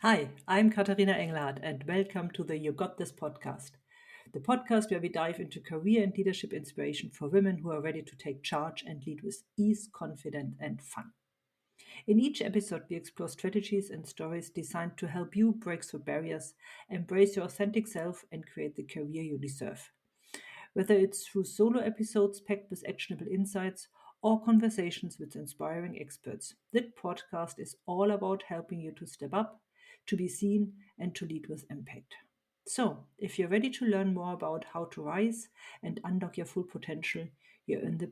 Hi, I'm Katharina Engelhardt, and welcome to the You Got This podcast, the podcast where we dive into career and leadership inspiration for women who are ready to take charge and lead with ease, confidence, and fun. In each episode, we explore strategies and stories designed to help you break through barriers, embrace your authentic self, and create the career you deserve. Whether it's through solo episodes packed with actionable insights or conversations with inspiring experts, this podcast is all about helping you to step up, to be seen, and to lead with impact. So, if you're ready to learn more about how to rise and unlock your full potential, you're in the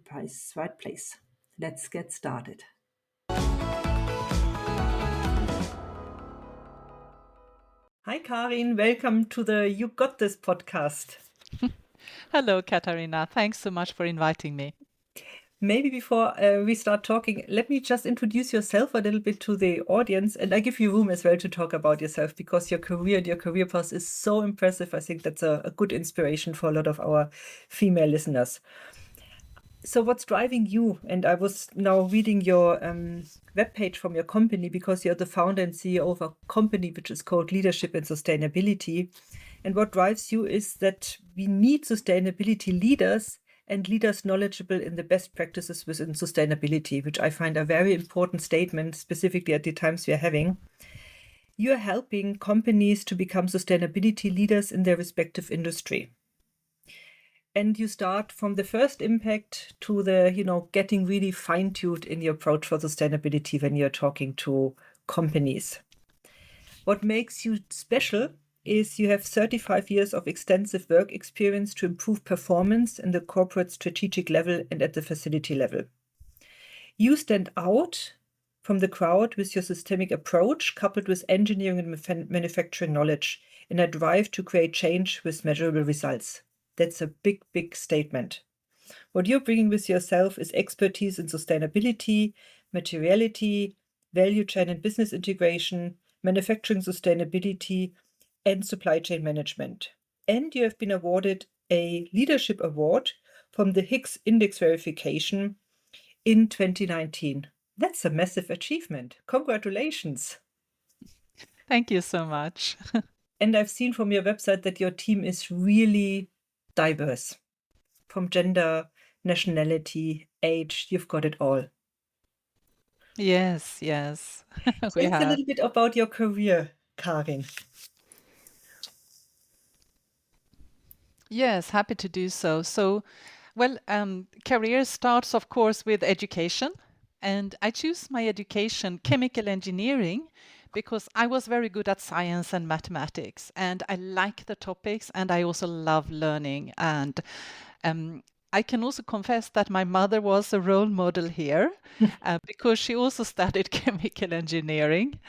right place. Let's get started. Hi, Karin. Welcome to the You Got This podcast. Hello, Katharina. Thanks so much for inviting me. Maybe before we start talking, let me just introduce yourself a little bit to the audience, and I give you room as well to talk about yourself because your career and your career path is so impressive. I think that's a good inspiration for a lot of our female listeners. So what's driving you? And I was now reading your webpage from your company because you're the founder and CEO of a company which is called Leadership and Sustainability. And what drives you is that we need sustainability leaders and leaders knowledgeable in the best practices within sustainability, which I find a very important statement, specifically at the times we are having. You're helping companies to become sustainability leaders in their respective industry. And you start from the first impact to the, getting really fine-tuned in your approach for sustainability when you're talking to companies. What makes you special is you have 35 years of extensive work experience to improve performance in the corporate strategic level and at the facility level. You stand out from the crowd with your systemic approach coupled with engineering and manufacturing knowledge in a drive to create change with measurable results. That's a big, big statement. What you're bringing with yourself is expertise in sustainability, materiality, value chain and business integration, manufacturing sustainability, and supply chain management. And you have been awarded a leadership award from the Higgs Index Verification in 2019. That's a massive achievement. Congratulations. Thank you so much. And I've seen from your website that your team is really diverse. From gender, nationality, age, you've got it all. Yes. Tell us a little bit about your career, Karin. Yes, happy to do so. Career starts, of course, with education. And I choose my education, chemical engineering, because I was very good at science and mathematics. And I like the topics, and I also love learning. And I can also confess that my mother was a role model here because she also studied chemical engineering.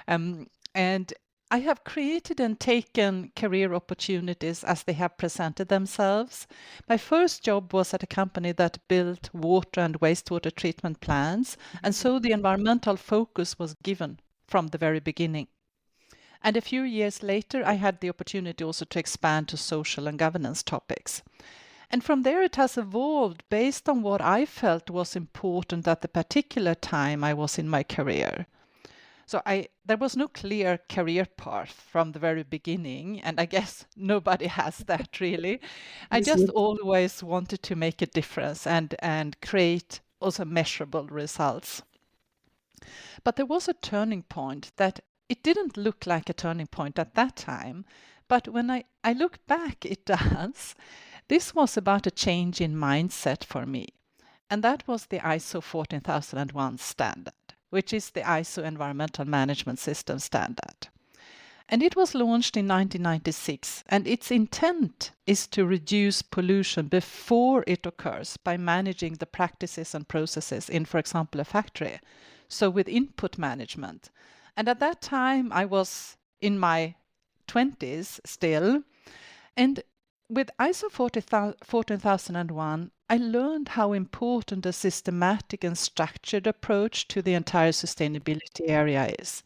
And I have created and taken career opportunities as they have presented themselves. My first job was at a company that built water and wastewater treatment plants, and so the environmental focus was given from the very beginning. And a few years later, I had the opportunity also to expand to social and governance topics. And from there, it has evolved based on what I felt was important at the particular time I was in my career. So there was no clear career path from the very beginning, and I guess nobody has that really. I just always wanted to make a difference and create also measurable results. But there was a turning point that it didn't look like a turning point at that time, but when I look back, it does. This was about a change in mindset for me, and that was the ISO 14001 standard, which is the ISO Environmental Management System standard. And it was launched in 1996, and its intent is to reduce pollution before it occurs by managing the practices and processes in, for example, a factory. So with input management. And at that time, I was in my 20s still. And with ISO 14001, I learned how important a systematic and structured approach to the entire sustainability area is,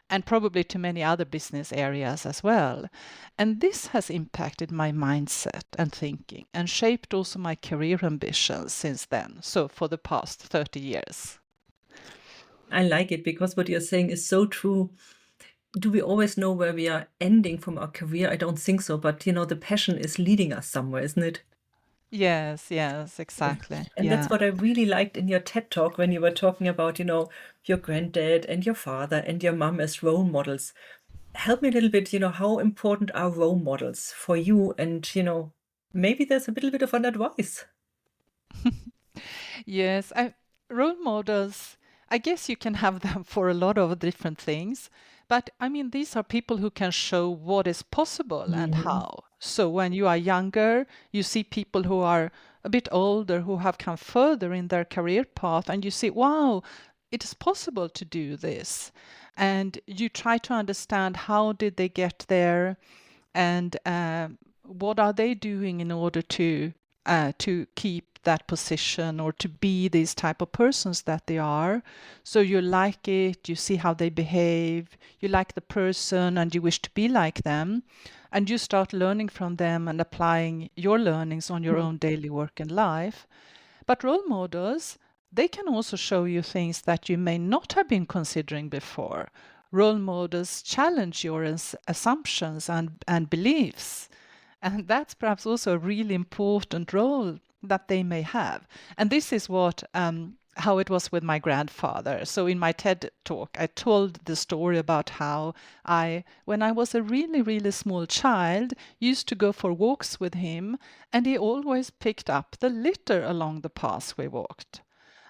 and probably to many other business areas as well. And this has impacted my mindset and thinking and shaped also my career ambitions since then, so for the past 30 years. I like it because what you're saying is so true. do we always know where we are ending from our career? I don't think so, but the passion is leading us somewhere, isn't it? Yes, yes, And exactly. and that's Yeah. what I really liked in your TED talk when you were talking about, your granddad and your father and your mom as role models. Help me a little bit, how important are role models for you? And, maybe there's a little bit of an advice. Yes, role models, I guess you can have them for a lot of different things. But I mean, these are people who can show what is possible and Mhm. how. So when you are younger, you see people who are a bit older who have come further in their career path, and you see, wow, it is possible to do this. And you try to understand how did they get there, and what are they doing in order to keep that position or to be these type of persons that they are. So you like it, you see how they behave, you like the person and you wish to be like them, and you start learning from them and applying your learnings on your own daily work and life. But role models, they can also show you things that you may not have been considering before. Role models challenge your assumptions and beliefs. And that's perhaps also a really important role that they may have. And this is how it was with my grandfather. So in my TED talk, I told the story about how when I was a really, really small child, used to go for walks with him, and he always picked up the litter along the paths we walked.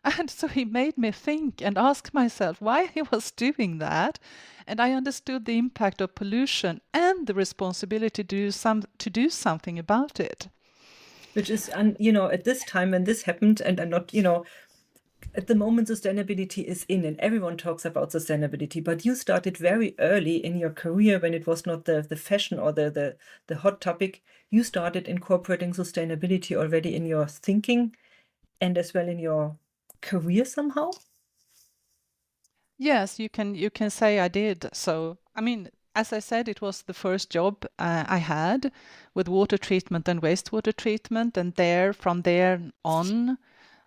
And so he made me think and ask myself why he was doing that. And I understood the impact of pollution and the responsibility to do something about it. Which is, at this time when this happened, and I'm not, at the moment, sustainability is in, and everyone talks about sustainability. But you started very early in your career when it was not the fashion or the hot topic. You started incorporating sustainability already in your thinking and as well in your career somehow. Yes, you can say I did. So, I mean, as I said, it was the first job I had with water treatment and wastewater treatment, and from there on,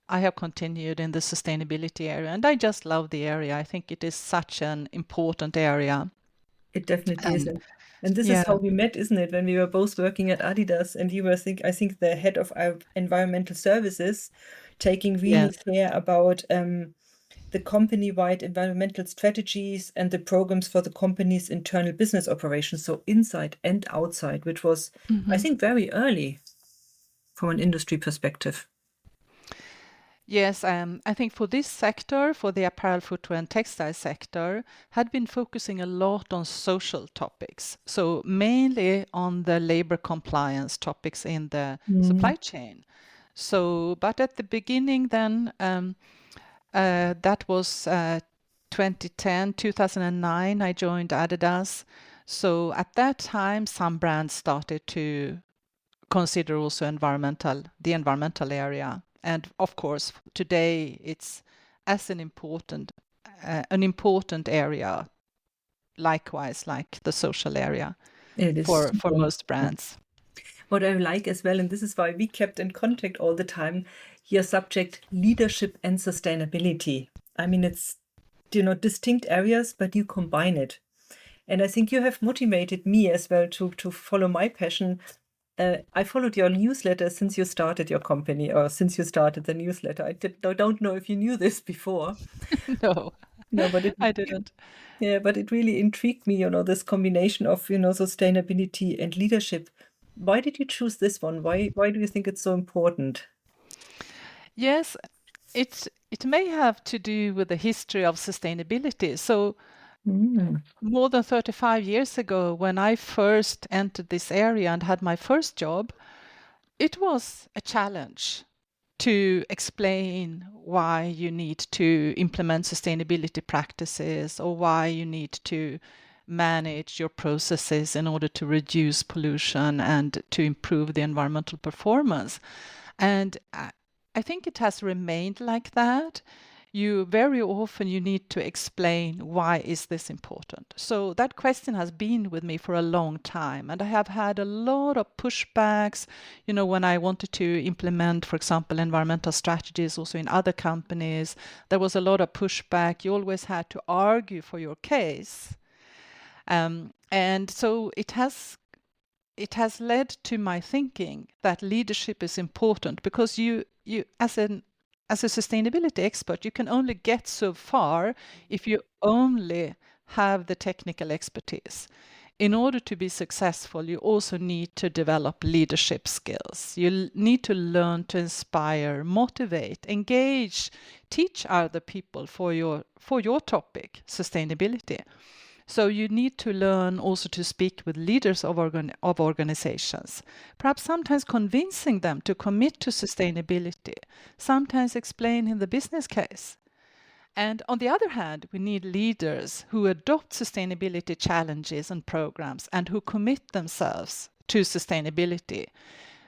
I have continued in the sustainability area, and I just love the area. I think it is such an important area. It definitely is. And And this is yeah, how we met, isn't it? When we were both working at Adidas, and you were, I think, the head of our environmental services, taking really yes. care about the company-wide environmental strategies and the programs for the company's internal business operations, so inside and outside, which was, I Mhm. think, very early from an industry perspective. Yes, I think for this sector, for the apparel, footwear, and textile sector, had been focusing a lot on social topics. So mainly on the labor compliance topics in the Mm. supply chain. So, but at the beginning, then that was 2010, 2009. I joined Adidas. So at that time, some brands started to consider also the environmental area. And of course, today it's as an important area, likewise like the social area It is for super most important. brands. What I like as well, and this is why we kept in contact all the time, your subject, leadership and sustainability. I mean, it's, distinct areas, but you combine it. And I think you have motivated me as well to follow my passion. I followed your newsletter since you started your company, or since you started the newsletter. I don't know if you knew this before. No, But I didn't. yeah, but it really intrigued me, this combination of, sustainability and leadership. Why did you choose this one? Why do you think it's so important? Yes, it may have to do with the history of sustainability. So Mm. more than 35 years ago, when I first entered this area and had my first job, it was a challenge to explain why you need to implement sustainability practices or why you need to manage your processes in order to reduce pollution and to improve the environmental performance. And I think it has remained like that. You very often you need to explain why is this important. So that question has been with me for a long time, and I have had a lot of pushbacks. When I wanted to implement, for example, environmental strategies also in other companies, there was a lot of pushback. You always had to argue for your case. And so it has led to my thinking that leadership is important, because you as a sustainability expert, you can only get so far if you only have the technical expertise. In order to be successful, you also need to develop leadership skills. You need to learn to inspire, motivate, engage, teach other people for your topic, sustainability. So you need to learn also to speak with leaders of organizations, perhaps sometimes convincing them to commit to sustainability, sometimes explaining the business case. And on the other hand, we need leaders who adopt sustainability challenges and programs and who commit themselves to sustainability,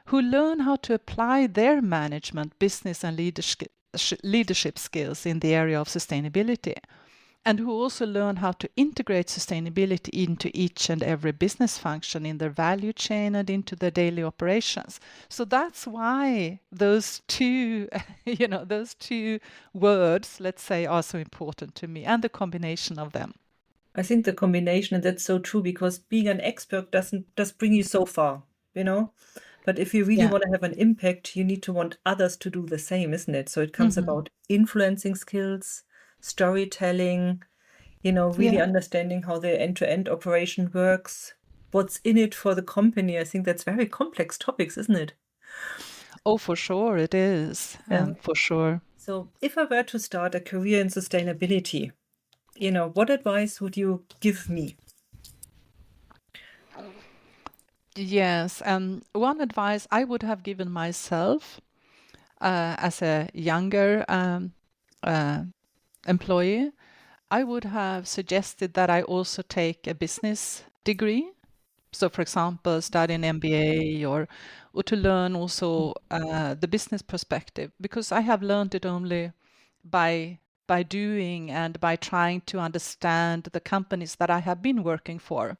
who learn how to apply their management, business, and leadership skills in the area of sustainability, and who also learn how to integrate sustainability into each and every business function in their value chain and into their daily operations. So that's why those two, those two words, let's say, are so important to me, and the combination of them. I think the combination, and that's so true, because being an expert does bring you so far, But if you really want to have an impact, you need to want others to do the same, isn't it? So it comes about influencing skills, storytelling, really understanding how the end-to-end operation works, what's in it for the company. I think that's very complex topics, isn't it? Oh, for sure it is. For sure. So if I were to start a career in sustainability, what advice would you give me? Yes, one advice I would have given myself as a younger employee, I would have suggested that I also take a business degree. So, for example, study an MBA or to learn also the business perspective, because I have learned it only by doing and by trying to understand the companies that I have been working for.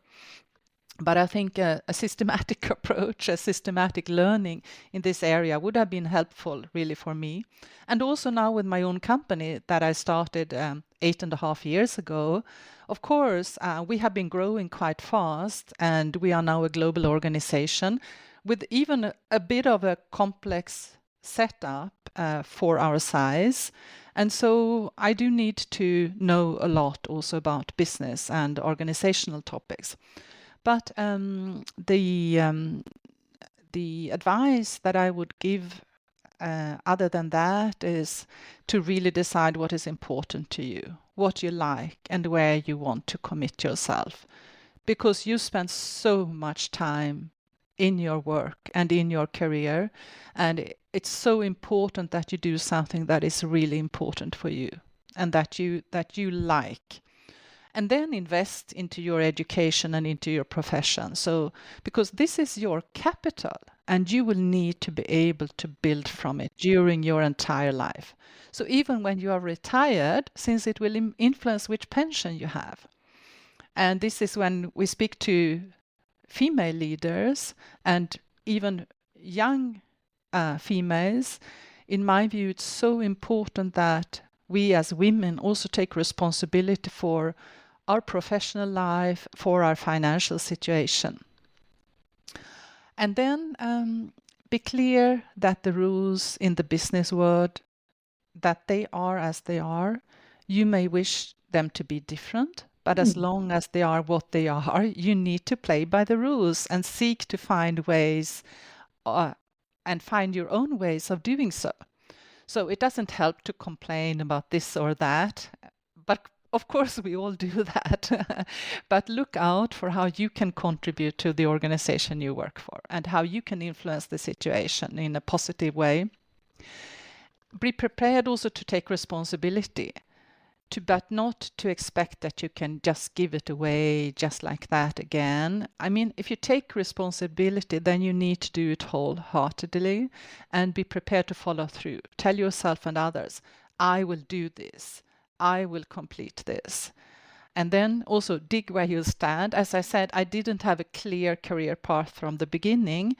But I think a systematic approach, a systematic learning in this area would have been helpful really for me. And also now with my own company that I started 8.5 years ago, of course, we have been growing quite fast, and we are now a global organization with even a bit of a complex setup for our size. And so I do need to know a lot also about business and organizational topics. But the advice that I would give other than that is to really decide what is important to you, what you like, and where you want to commit yourself. Because you spend so much time in your work and in your career, and it's so important that you do something that is really important for you and that you like. And then invest into your education and into your profession. So, because this is your capital, and you will need to be able to build from it during your entire life. So even when you are retired, since it will influence which pension you have. And this is when we speak to female leaders and even young females. In my view, it's so important that we as women also take responsibility for our professional life, for our financial situation. And then be clear that the rules in the business world, that they are as they are. You may wish them to be different, but as long as they are what they are, you need to play by the rules and seek to find ways and find your own ways of doing so. So it doesn't help to complain about this or that, but of course we all do that. But look out for how you can contribute to the organization you work for and how you can influence the situation in a positive way. Be prepared also to take responsibility, but not to expect that you can just give it away just like that again. I mean, if you take responsibility, then you need to do it wholeheartedly and be prepared to follow through. Tell yourself and others, I will do this. I will complete this. And then also dig where you stand. As I said, I didn't have a clear career path from the beginning.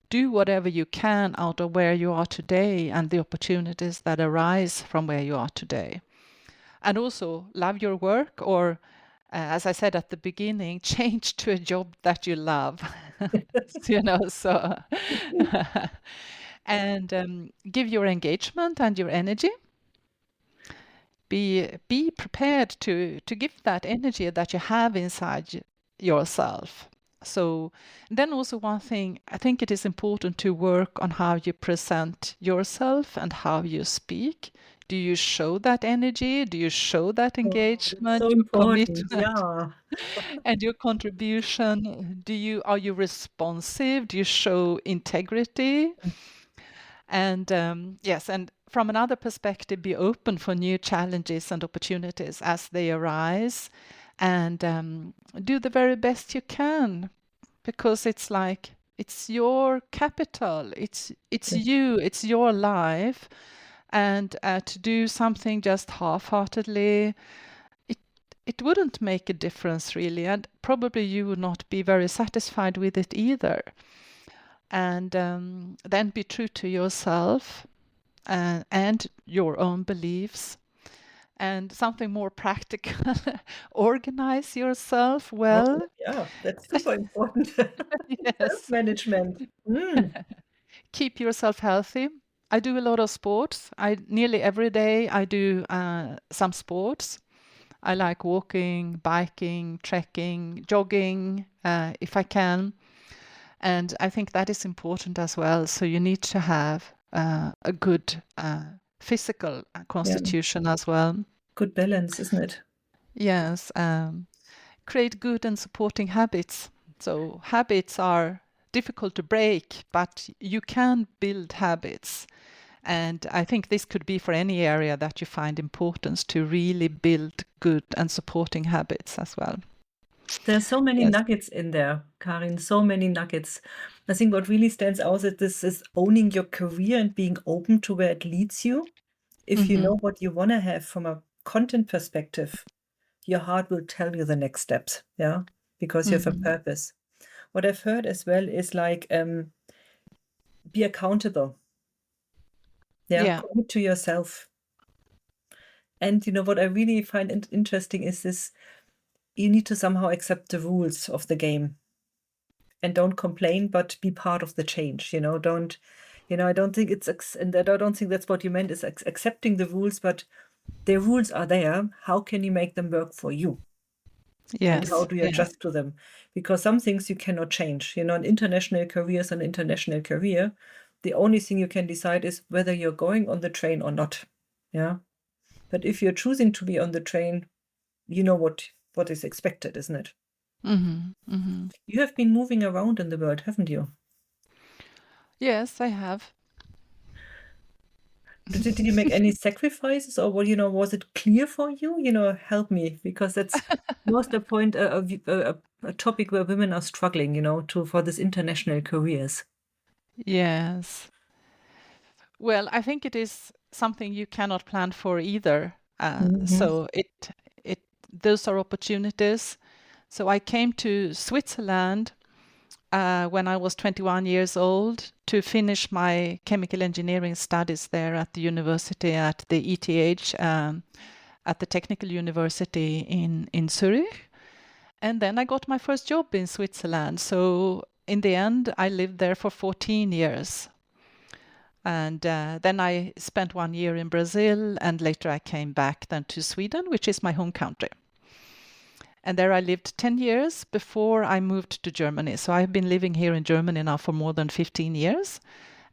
Do whatever you can out of where you are today and the opportunities that arise from where you are today. And also love your work, or as I said at the beginning, change to a job that you love. You know, so and give your engagement and your energy. Be prepared to give that energy that you have inside yourself. So then also one thing, I think it is important to work on how you present yourself and how you speak. Do you show that energy? Do you show that Oh, that's so engagement, your important. commitment, Yeah. and your contribution? Are you responsive? Do you show integrity? And yes, and from another perspective, be open for new challenges and opportunities as they arise, and do the very best you can, because it's like it's your capital, it's Yeah. you, it's your life, and to do something just half-heartedly, it it wouldn't make a difference really, and probably you would not be very satisfied with it either. And then be true to yourself and your own beliefs. And something more practical, organize yourself Oh, well. yeah, that's super important. Yes. Self-management. Mm. Keep yourself healthy. I do a lot of sports. I nearly every day I do some sports. I like walking, biking, trekking, jogging, if I can. And I think that is important as well. So you need to have a good physical Yeah, constitution as well. good balance, isn't it? Yes, create good and supporting habits. So habits are difficult to break, but you can build habits. And I think this could be for any area that you find importance to really build good and supporting habits as well. There are so many Yes. nuggets in there, Karin, so many nuggets. I think what really stands out is this is owning your career and being open to where it leads you. If you Mm-hmm. know what you want to have from a content perspective, your heart will tell you the next steps, yeah, because you have a Mm-hmm. purpose. What I've heard as well is like be accountable, yeah, Yeah. commit to yourself. And you know what I really find interesting is this: you need to somehow accept the rules of the game and don't complain, but be part of the change. Don't, I don't think and I don't think that's what you meant is accepting the rules, but the rules are there. How can you make them work for you? And how Yes. do you Yes. adjust to them? Because some things you cannot change. An international career is an international career. The only thing you can decide is whether you're going on the train or not. Yeah. But if you're choosing to be on the train, you know what is expected, isn't it? Mm-hmm. Mm-hmm. You have been moving around in the world, haven't you? Yes, I have. Did you make any sacrifices, or was it clear for you? Help me, because that's most the point, a topic where women are struggling, for this international careers. Yes. Well, I think it is something you cannot plan for either. Mhm. So it those are opportunities. So I came to Switzerland when I was 21 years old to finish my chemical engineering studies there at the university at the ETH, at the Technical University in Zurich. And then I got my first job in Switzerland. So in the end, I lived there for 14 years. And then I spent 1 year in Brazil, and later I came back then to Sweden, which is my home country. And there I lived 10 years before I moved to Germany. So I've been living here in Germany now for more than 15 years.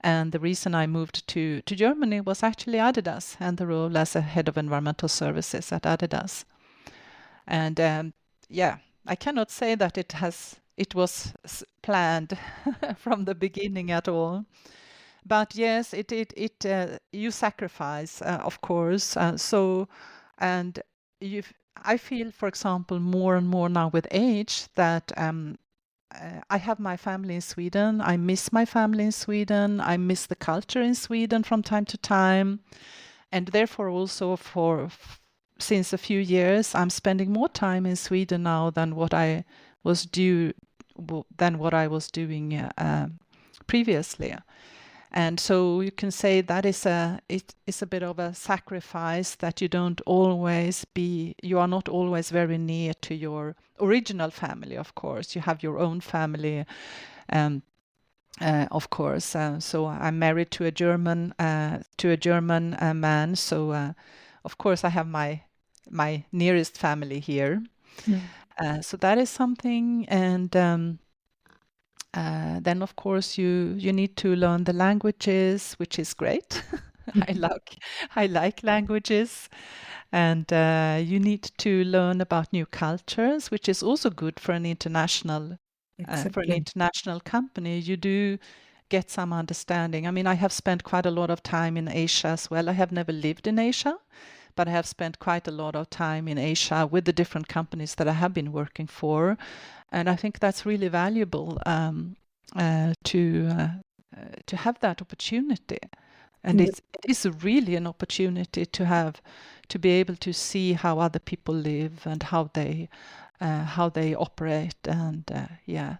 And the reason I moved to Germany was actually Adidas and the role as a head of environmental services at Adidas. And yeah, I cannot say that it was planned from the beginning at all. But yes, you sacrifice, of course. And you, I feel, for example, more and more now with age that I have my family in Sweden. I miss my family in Sweden. I miss the culture in Sweden from time to time, and therefore also since a few years, I'm spending more time in Sweden now than what I was doing previously. And so you can say that it is a bit of a sacrifice, that you are not always very near to your original family. Of course, you have your own family, um, of course. So I'm married to a German man. So of course I have my nearest family here. So that is something. And then of course you need to learn the languages, which is great. I like languages. And you need to learn about new cultures, which is also good for an international Exactly. company. You do get some understanding. I mean, I have spent quite a lot of time in Asia as well. I have never lived in Asia, but I have spent quite a lot of time in Asia with the different companies that I have been working for. And I think that's really valuable, to have that opportunity. And Mm. it is really an opportunity to be able to see how other people live and how they operate, and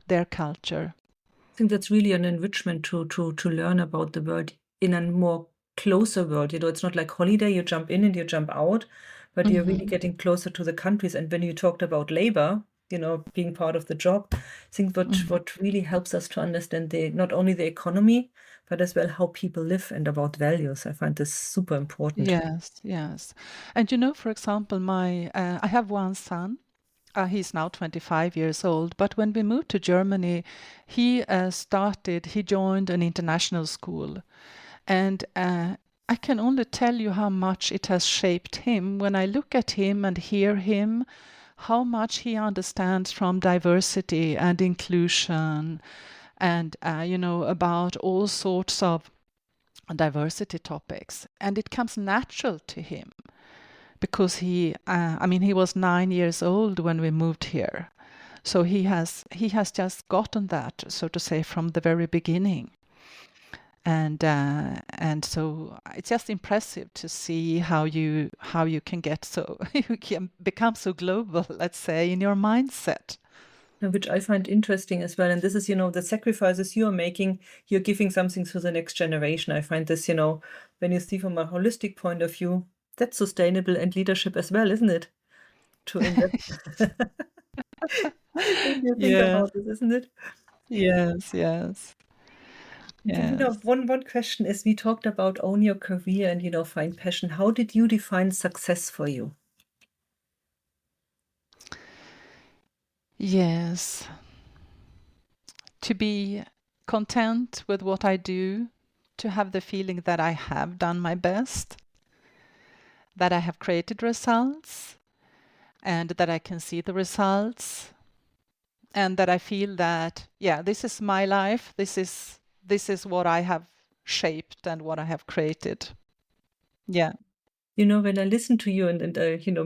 their culture. I think that's really an enrichment to learn about the world in a more closer world. It's not like holiday, you jump in and you jump out, but you're really getting closer to the countries. And when you talked about labor, being part of the job, I think what really helps us to understand not only the economy, but as well how people live and about values. I find this super important. Yes. And for example, I have one son. He's now 25 years old. But when we moved to Germany, he joined an international school. And I can only tell you how much it has shaped him when I look at him and hear him, how much he understands from diversity and inclusion, and about all sorts of diversity topics. And it comes natural to him because he was 9 years old when we moved here. So he has just gotten that, so to say, from the very beginning. And so it's just impressive to see how you can get so you can become so global, let's say, in your mindset. Which I find interesting as well. And this is, the sacrifices you're making, you're giving something to the next generation. I find this, when you see from a holistic point of view, that's sustainable and leadership as well, isn't it? To invest. When you think Yeah. about this, isn't it? Yes. One question is, we talked about own your career and, find passion. How did you define success for you? Yes. To be content with what I do, to have the feeling that I have done my best, that I have created results, and that I can see the results, and that I feel that, this is my life, this is what I have shaped and what I have created. Yeah. When I listen to you and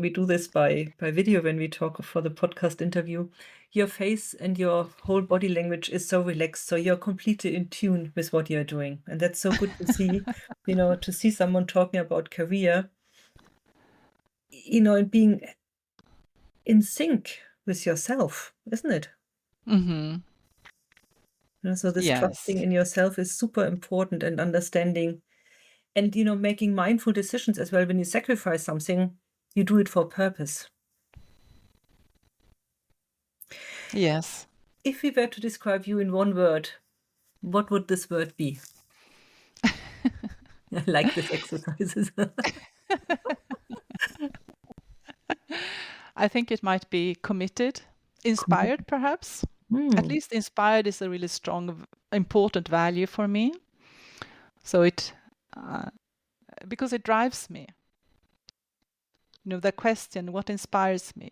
we do this by video when we talk for the podcast interview, your face and your whole body language is so relaxed. So you're completely in tune with what you're doing. And that's so good to see, to see someone talking about career, and being in sync with yourself, isn't it? Mm-hmm. So this Yes. trusting in yourself is super important, and understanding and, making mindful decisions as well. When you sacrifice something, you do it for a purpose. Yes. If we were to describe you in one word, what would this word be? I like this exercises. I think it might be committed, inspired, perhaps. At least inspired is a really strong, important value for me. So because it drives me. The question, what inspires me?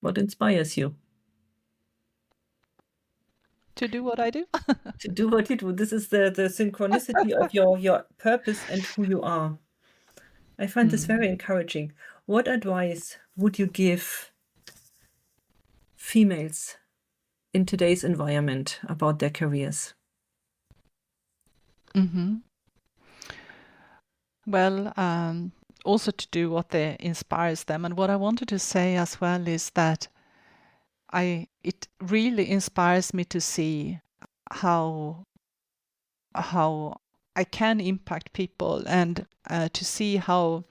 What inspires you? To do what I do. To do what you do. This is the synchronicity of your purpose and who you are. I find this very encouraging. What advice would you give females in today's environment about their careers? Mm-hmm. Well, also to do what inspires them. And what I wanted to say as well is that it really inspires me to see how I can impact people, and to see how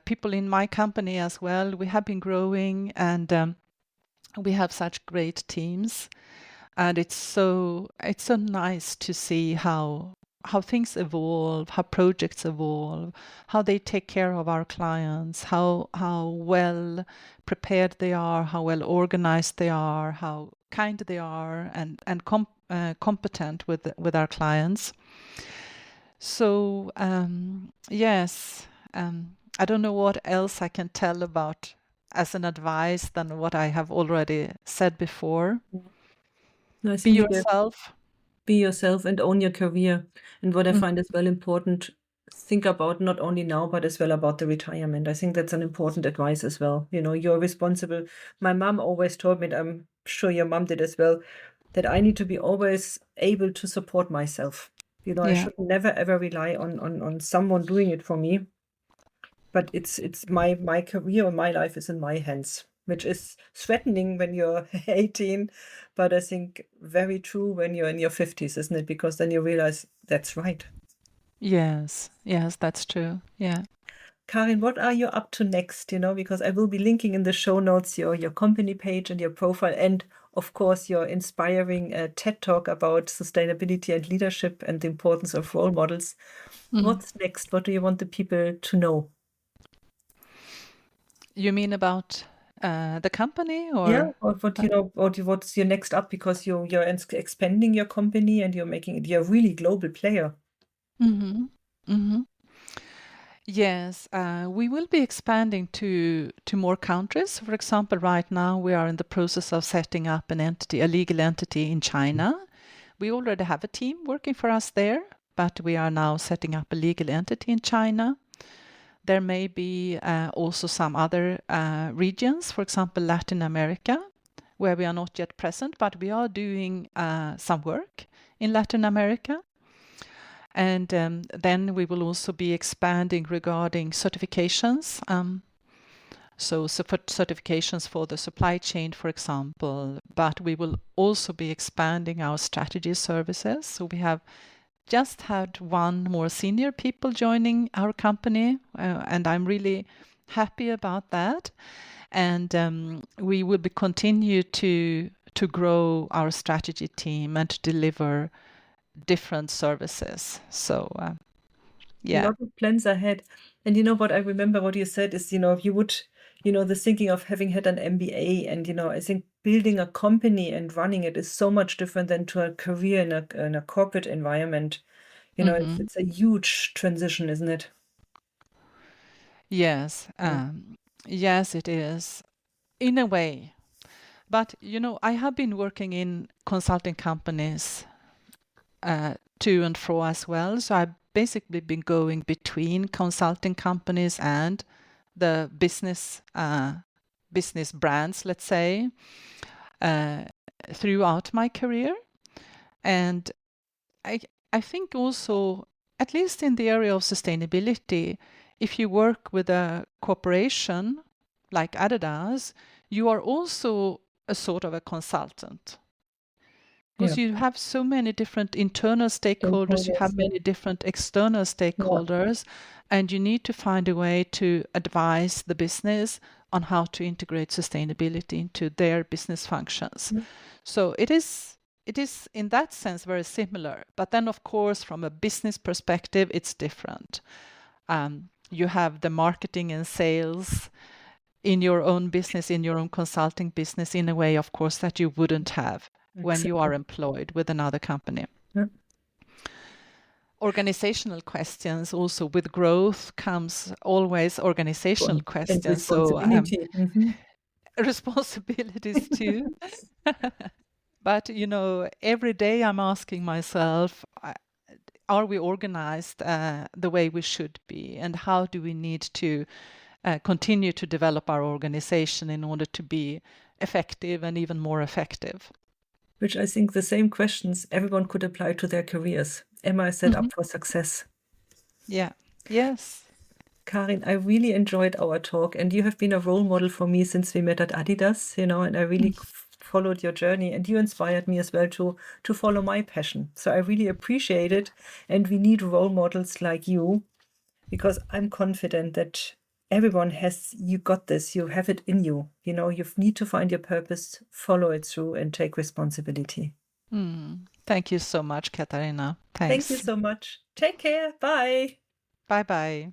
people in my company as well, we have been growing, and we have such great teams, and it's so nice to see how things evolve, how projects evolve, how they take care of our clients, how well prepared they are, how well organized they are, how kind they are, and competent with our clients. So yes, I don't know what else I can tell about as an advice than what I have already said before. No, I Be think yourself. be yourself and own your career. And what I Mm, find as well important, think about not only now, but as well about the retirement. I think that's an important advice as well. You're responsible. My mom always told me, and I'm sure your mom did as well, that I need to be always able to support myself. I yeah. should never ever rely on someone doing it for me. But it's my career and my life is in my hands, which is threatening when you're 18, but I think very true when you're in your 50s, isn't it? Because then you realize that's right. Yes. Yes, that's true. Yeah. Karin, what are you up to next? Because I will be linking in the show notes your company page and your profile, and of course your inspiring TED talk about sustainability and leadership and the importance of role models. Mm. What's next? What do you want the people to know? You mean about the company, Yeah, or? or what's your next up, because you're expanding your company and you're a really global player. Mm-hmm. Mm-hmm. Yes, we will be expanding to more countries. For example, right now we are in the process of setting up a legal entity in China. We already have a team working for us there, but we are now setting up a legal entity in China. There may be also some other regions, for example, Latin America, where we are not yet present, but we are doing some work in Latin America. And then we will also be expanding regarding certifications. So for certifications for the supply chain, for example, but we will also be expanding our strategy services. So we have just had one more senior people joining our company, and I'm really happy about that. And we will be continue to grow our strategy team and to deliver different services. So A yeah. lot of plans ahead. And you know what I remember what you said is, if you would, the thinking of having had an MBA, and I think building a company and running it is so much different than to a career in a corporate environment. It's Hmm. it's a huge transition, isn't it? Yes, Yeah. yes, it is in a way. But I have been working in consulting companies to and fro as well. So I've basically been going between consulting companies and the business brands, let's say, uh, throughout my career. And I I think also, at least in the area of sustainability, if you work with a corporation like Adidas, you are also a sort of a consultant, Yeah. because you have so many different internal stakeholders, you have Stakeholders. many different external Yeah. stakeholders, and you need to find a way to advise the business on how to integrate sustainability into their business functions. Yeah. So it is in that sense very similar. But then, of course, from a business perspective, it's different. You have the marketing and sales in your own business, in your own consulting business, in a way, of course, that you wouldn't have when you are Exactly. employed with another company. Yeah. Organizational questions also, with growth comes always organizational And questions. So responsibility. responsibilities too. But every day I'm asking myself, are we organized the way we should be, and how do we need to continue to develop our organization in order to be effective and even more effective? Which I think the same questions everyone could apply to their careers. Am I set Hmm. up for success? Yeah. Yes. Karin, I really enjoyed our talk, and you have been a role model for me since we met at Adidas, and I really followed your journey, and you inspired me as well to follow my passion. So I really appreciate it. And we need role models like you, because I'm confident that everyone has, you got this, you have it in you. You know, you need to find your purpose, follow it through, and take responsibility. Thank you so much, Katharina. Thank you Thanks. so much. Take care. Bye. Bye bye.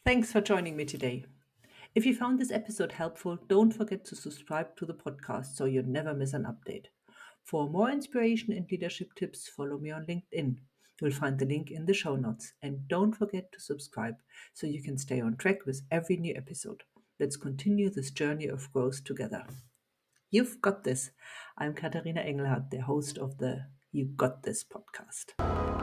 Thanks for joining me today. If you found this episode helpful, don't forget to subscribe to the podcast so you never miss an update. For more inspiration and leadership tips, follow me on LinkedIn. You'll find the link in the show notes. And don't forget to subscribe so you can stay on track with every new episode. Let's continue this journey of growth together. You've got this. I'm Katharina Engelhardt, the host of the You Got This podcast.